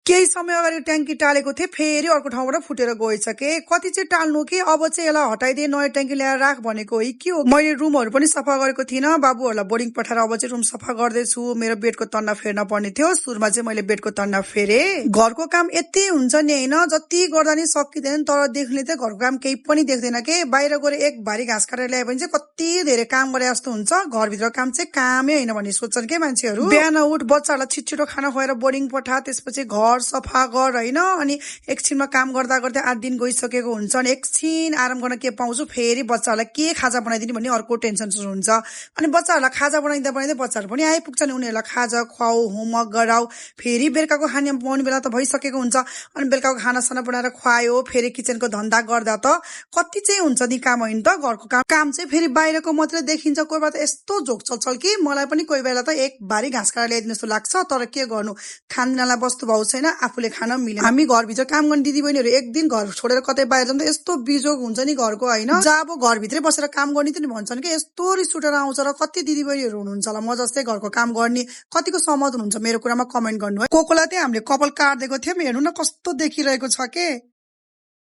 केही समय अगाडि ट्याङ्की टालेको थिएँ, फेरि अर्को ठाउँबाट फुटेर गएछ के। कति चाहिँ टाल्नु कि अब चाहिँ यसलाई हटाइदिए, नयाँ ट्याङ्की ल्याएर राख भनेको हो के हो। मैले रुमहरू पनि सफा गरेको थिइनँ, बाबुहरूलाई बोर्डिङ पठाएर अब चाहिँ रुम सफा गर्दैछु। मेरो बेडको तन्ना फेर्न पर्ने थियो, सुरुमा चाहिँ मैले बेडको तन्ना फेरे। घरको काम यति हुन्छ नि होइन, जति गर्दा नि सकिँदैन, तर देख्ने चाहिँ घरको काम केही पनि देख्दैन के। बाहिर गएर एक भारी घाँस काटेर ल्यायो भने चाहिँ कति धेरै काम गरे जस्तो हुन्छ। घरभित्र काम चाहिँ कामै होइन भन्ने सोच्छन् के मान्छेहरू। बिहान उठ, बच्चाहरूलाई छिटो खाना खुवाएर बोर्डिङ पठा, त्यसपछि घर सफा गर होइन। अनि एकछिनमा काम गर्दा गर्दै 8 दिन गइसकेको हुन्छ। अनि एकछिन आराम गर्न के पाउँछु, फेरि बच्चाहरूलाई के खाजा बनाइदिने भन्ने अर्को टेन्सन सुरु हुन्छ। अनि बच्चाहरूलाई खाजा बनाइँदा बनाइँदै बच्चाहरू पनि आइपुग्छन्, उनीहरूलाई खाजा खुवाऊ, होमवर्क गराऊ, फेरि बेलुकाको खाना पाउने बेला त भइसकेको हुन्छ। अनि बेलुकाको खानासाना बनाएर खुवायो, फेरि किचनको धन्दा गर्दा त कति चाहिँ हुन्छ नि काम होइन त। घरको काम चाहिँ फेरि बाहिरको मात्रै देखिन्छ। कोही बेला त यस्तो झोक चल्छ कि मलाई पनि कोही बेला त एक भारी घाँस काटेर ल्याइदिनु जस्तो लाग्छ। तर के गर्नु, खानलाई वस्तु भाउ छैन, आफूले खान मिलेन। हामी घरभित्र काम गर्ने दिदीबहिनीहरू एक दिन घर छोडेर कतै बाहिर जाँदा यस्तो बिजोग हुन्छ नि घरको होइन। जहाँ अब घरभित्रै बसेर काम गर्ने त नि भन्छन् कि यस्तो रिस उठेर आउँछ। र कति दिदीबहिनीहरू हुनुहुन्छ होला म जस्तै घरको काम गर्ने, कतिको सहमत हुनुहुन्छ मेरो कुरामा कमेन्ट गर्नु है। कोकोलाई चाहिँ हामीले कपाल काट्दिएको थियौँ, हेर्नु न कस्तो देखिरहेको छ के।